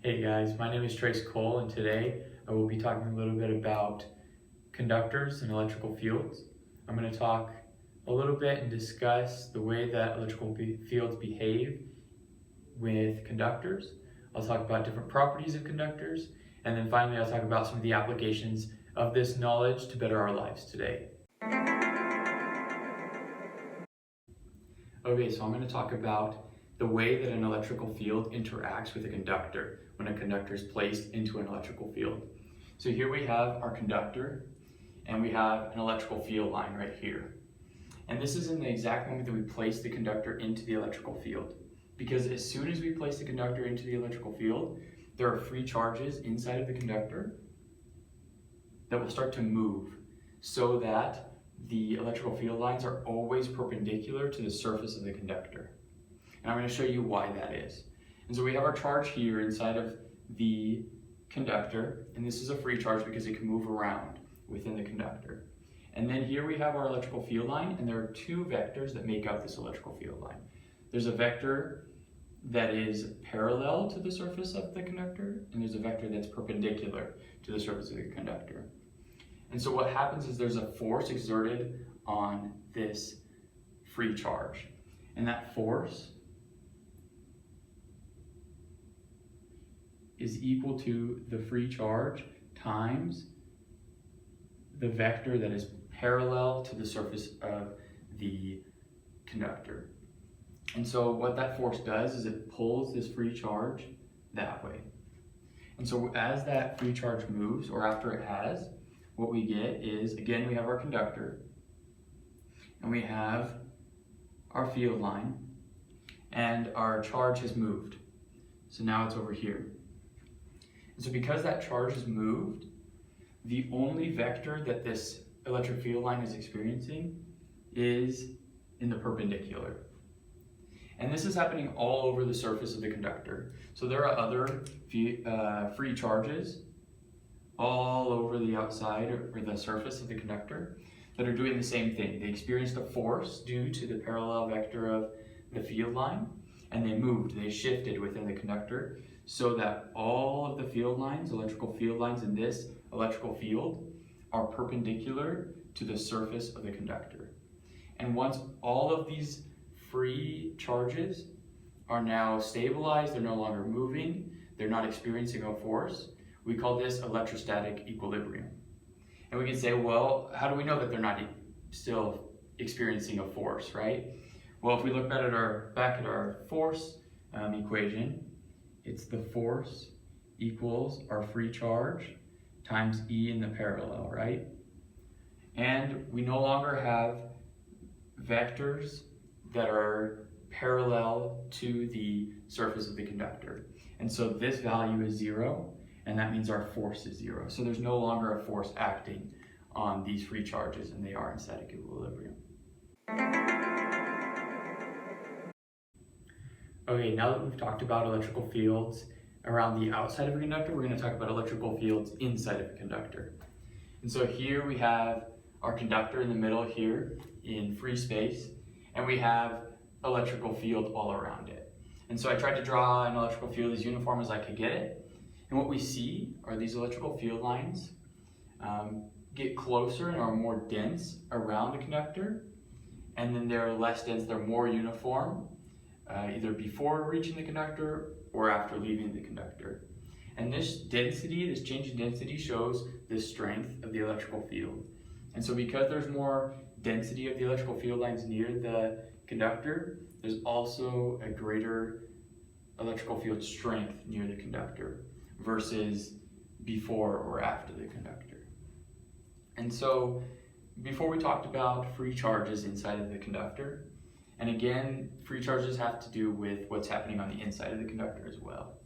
Hey guys, my name is Trace Cole, and today I will be talking a little bit about conductors and electrical fields. I'm going to talk a little bit and discuss the way that electrical fields behave with conductors. I'll talk about different properties of conductors, and then finally I'll talk about some of the applications of this knowledge to better our lives today. Okay, so I'm going to talk about the way that an electrical field interacts with a conductor when a conductor is placed into an electrical field. So here we have our conductor, and we have an electrical field line right here. And this is in the exact moment that we place the conductor into the electrical field. Because as soon as we place the conductor into the electrical field, there are free charges inside of the conductor that will start to move so that the electrical field lines are always perpendicular to the surface of the conductor. And I'm going to show you why that is. And so we have our charge here inside of the conductor, and this is a free charge because it can move around within the conductor. And then here we have our electrical field line, and there are two vectors that make up this electrical field line. There's a vector that is parallel to the surface of the conductor, and there's a vector that's perpendicular to the surface of the conductor. And so what happens is there's a force exerted on this free charge, and that force is equal to the free charge times the vector that is parallel to the surface of the conductor. And so what that force does is it pulls this free charge that way. And so as that free charge moves, or after it has, what we get is, again, we have our conductor, and we have our field line, and our charge has moved. So now it's over here. And so because that charge has moved, the only vector that this electric field line is experiencing is in the perpendicular. And this is happening all over the surface of the conductor. So there are other free charges all over the outside or the surface of the conductor that are doing the same thing. They experienced a force due to the parallel vector of the field line, and they moved, they shifted within the conductor so that all of the field lines, electrical field lines in this electrical field, are perpendicular to the surface of the conductor. And once all of these free charges are now stabilized, they're no longer moving, they're not experiencing a force, we call this electrostatic equilibrium. And we can say, well, how do we know that they're not still experiencing a force, right? Well, if we look back at our force equation, it's the force equals our free charge times E in the parallel, right? And we no longer have vectors that are parallel to the surface of the conductor. And so this value is 0, and that means our force is 0. So there's no longer a force acting on these free charges, and they are in static equilibrium. Okay, now that we've talked about electrical fields around the outside of a conductor, we're going to talk about electrical fields inside of a conductor. And so here we have our conductor in the middle here in free space, and we have electrical field all around it. And so I tried to draw an electrical field as uniform as I could get it. And what we see are these electrical field lines get closer and are more dense around the conductor, and then they're less dense, they're more uniform, either before reaching the conductor or after leaving the conductor. And this density, this change in density, shows the strength of the electrical field. And so because there's more density of the electrical field lines near the conductor, there's also a greater electrical field strength near the conductor versus before or after the conductor. And so before we talked about free charges inside of the conductor, and again, free charges have to do with what's happening on the inside of the conductor as well.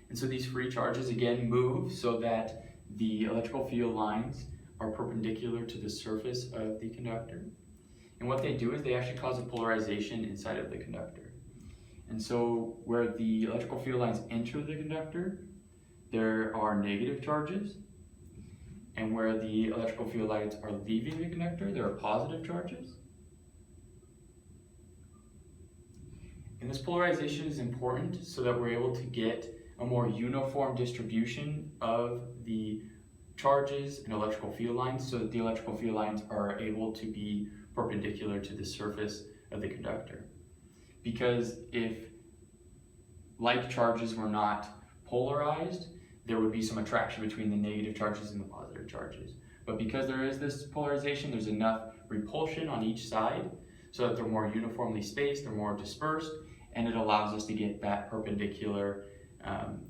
And so these free charges again move so that the electrical field lines are perpendicular to the surface of the conductor. And what they do is they actually cause a polarization inside of the conductor. And so where the electrical field lines enter the conductor, there are negative charges. And where the electrical field lines are leaving the conductor, there are positive charges. And this polarization is important so that we're able to get a more uniform distribution of the charges and electrical field lines so that the electrical field lines are able to be perpendicular to the surface of the conductor. Because if like charges were not polarized, there would be some attraction between the negative charges and the positive charges. But because there is this polarization, there's enough repulsion on each side so that they're more uniformly spaced, they're more dispersed, and it allows us to get that perpendicular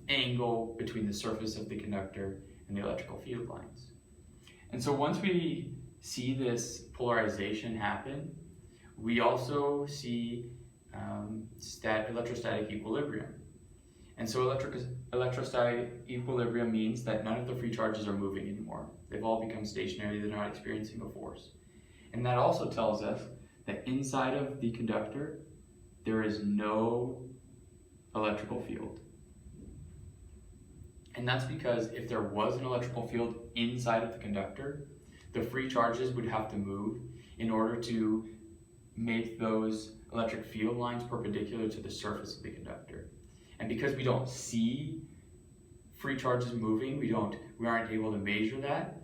angle between the surface of the conductor and the electrical field lines. And so once we see this polarization happen, we also see electrostatic equilibrium. And so electrostatic equilibrium means that none of the free charges are moving anymore. They've all become stationary, they're not experiencing a force. And that also tells us that inside of the conductor, there is no electrical field. And that's because if there was an electrical field inside of the conductor, the free charges would have to move in order to make those electric field lines perpendicular to the surface of the conductor. And because we don't see free charges moving, we aren't able to measure that,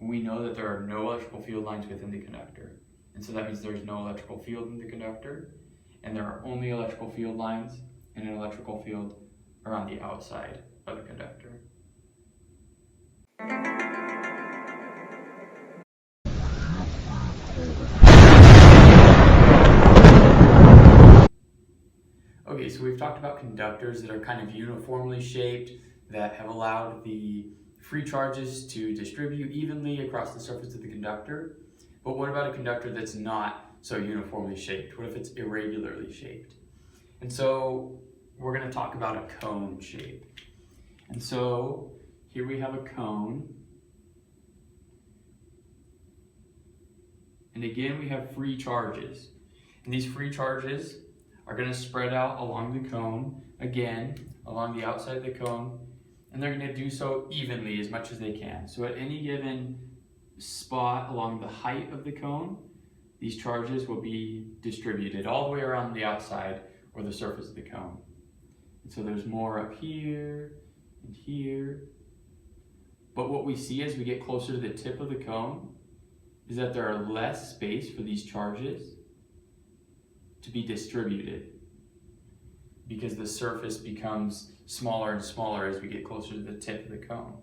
we know that there are no electrical field lines within the conductor. And so that means there's no electrical field in the conductor, and there are only electrical field lines and an electrical field around the outside of the conductor. Okay, so we've talked about conductors that are kind of uniformly shaped, that have allowed the free charges to distribute evenly across the surface of the conductor. But what about a conductor that's not so uniformly shaped? What if it's irregularly shaped? And so we're going to talk about a cone shape. And so here we have a cone. And again, we have free charges. And these free charges are going to spread out along the cone, again, along the outside of the cone, and they're going to do so evenly as much as they can. So at any given spot along the height of the cone, these charges will be distributed all the way around the outside or the surface of the cone. And so there's more up here and here. But what we see as we get closer to the tip of the cone is that there are less space for these charges to be distributed because the surface becomes smaller and smaller as we get closer to the tip of the cone.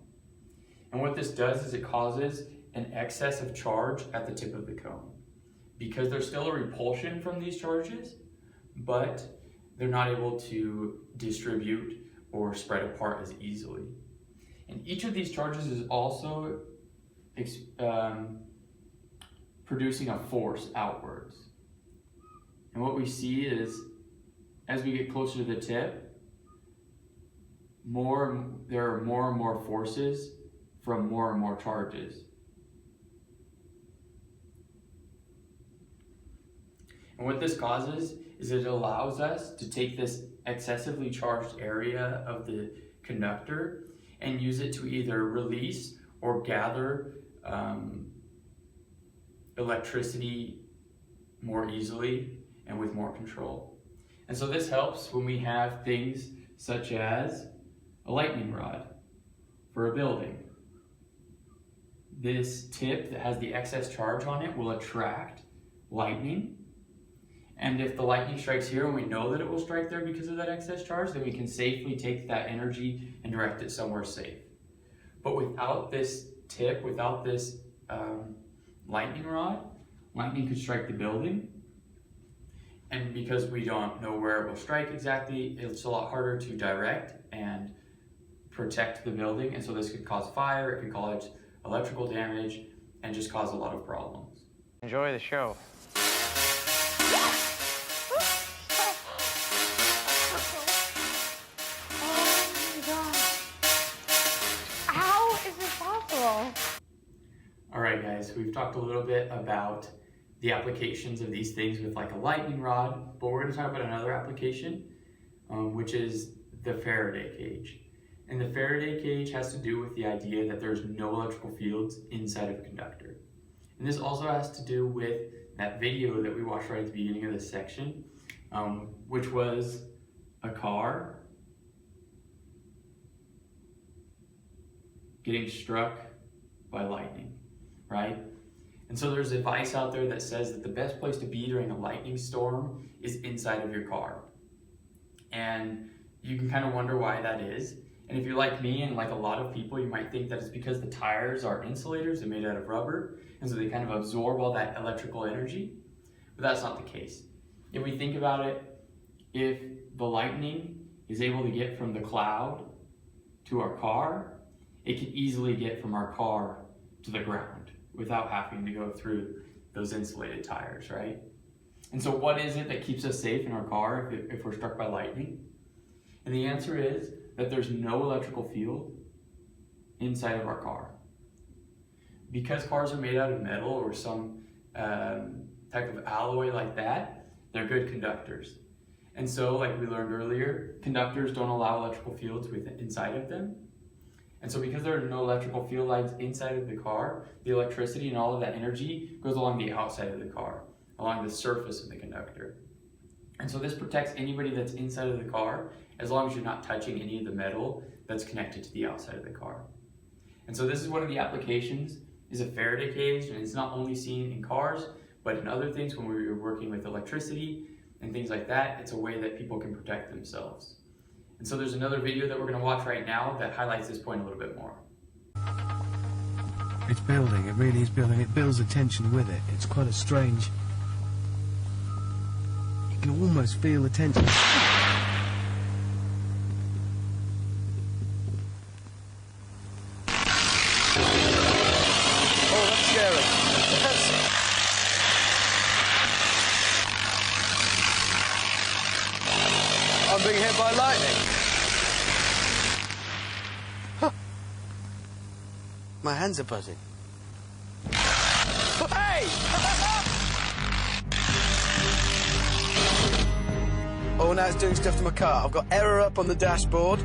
And what this does is it causes an excess of charge at the tip of the cone because there's still a repulsion from these charges, but they're not able to distribute or spread apart as easily. And each of these charges is also producing a force outwards. And what we see is, as we get closer to the tip, there are more and more forces from more and more charges. And what this causes is it allows us to take this excessively charged area of the conductor and use it to either release or gather electricity more easily and with more control. And so this helps when we have things such as a lightning rod for a building. This tip that has the excess charge on it will attract lightning. And if the lightning strikes here and we know that it will strike there because of that excess charge, then we can safely take that energy and direct it somewhere safe. But without this tip, without this lightning rod, lightning could strike the building. And because we don't know where it will strike exactly, it's a lot harder to direct and protect the building. And so this could cause fire, it could cause electrical damage, and just cause a lot of problems. Enjoy the show. All right, guys, we've talked a little bit about the applications of these things with like a lightning rod, but we're going to talk about another application, which is the Faraday cage. And the Faraday cage has to do with the idea that there's no electrical fields inside of a conductor. And this also has to do with that video that we watched right at the beginning of this section, which was a car getting struck by lightning, right? And so there's advice out there that says that the best place to be during a lightning storm is inside of your car. And you can kind of wonder why that is. And if you're like me and like a lot of people, you might think that it's because the tires are insulators, they're made out of rubber, and so they kind of absorb all that electrical energy. But that's not the case. If we think about it, if the lightning is able to get from the cloud to our car, it can easily get from our car to the ground without having to go through those insulated tires, right? And so what is it that keeps us safe in our car if we're struck by lightning? And the answer is that there's no electrical field inside of our car. Because cars are made out of metal or some type of alloy like that, they're good conductors. And so, like we learned earlier, conductors don't allow electrical fields inside of them. And so because there are no electrical field lines inside of the car, the electricity and all of that energy goes along the outside of the car, along the surface of the conductor. And so this protects anybody that's inside of the car as long as you're not touching any of the metal that's connected to the outside of the car. And so this is one of the applications, is a Faraday cage, and it's not only seen in cars, but in other things when we're working with electricity and things like that. It's a way that people can protect themselves. And so there's another video that we're going to watch right now that highlights this point a little bit more. It's building, it really is building. It builds a tension with it. It's quite a strange... You can almost feel the tension. Oh, that's scary. I'm being hit by lightning. Huh. My hands are buzzing. Hey! Oh, now it's doing stuff to my car. I've got error up on the dashboard.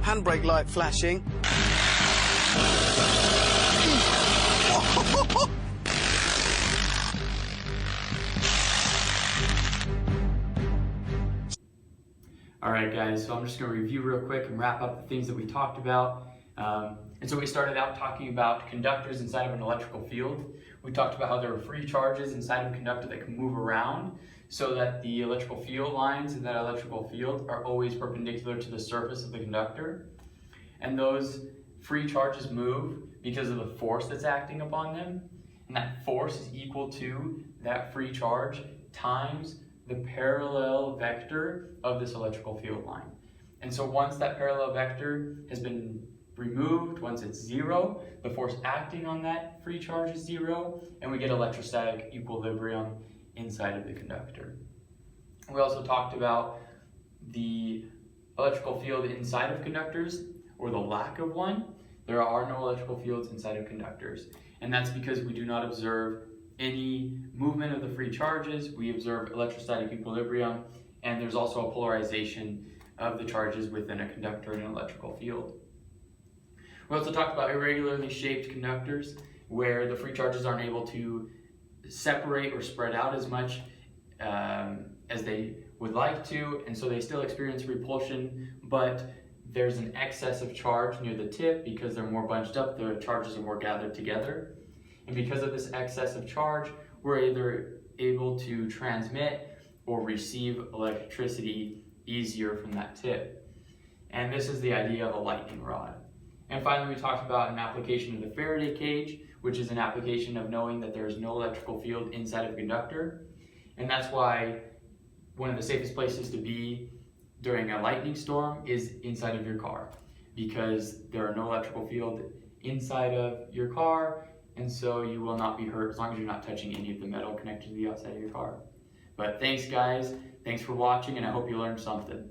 Handbrake light flashing. All right, guys, so I'm just going to review real quick and wrap up the things that we talked about. And so we started out talking about conductors inside of an electrical field. We talked about how there are free charges inside of a conductor that can move around so that the electrical field lines in that electrical field are always perpendicular to the surface of the conductor. And those free charges move because of the force that's acting upon them. And that force is equal to that free charge times the parallel vector of this electrical field line. And so once that parallel vector has been removed, once it's zero, the force acting on that free charge is zero, and we get electrostatic equilibrium inside of the conductor. We also talked about the electrical field inside of conductors, or the lack of one. There are no electrical fields inside of conductors, and that's because we do not observe any movement of the free charges. We observe electrostatic equilibrium, and there's also a polarization of the charges within a conductor in an electrical field. We also talked about irregularly shaped conductors, where the free charges aren't able to separate or spread out as much as they would like to, and so they still experience repulsion, but there's an excess of charge near the tip because they're more bunched up, the charges are more gathered together. And because of this excess of charge, we're either able to transmit or receive electricity easier from that tip. And this is the idea of a lightning rod. And finally, we talked about an application of the Faraday cage, which is an application of knowing that there is no electrical field inside of a conductor. And that's why one of the safest places to be during a lightning storm is inside of your car, because there are no electrical field inside of your car, and so you will not be hurt as long as you're not touching any of the metal connected to the outside of your car. But thanks, guys. Thanks for watching, and I hope you learned something.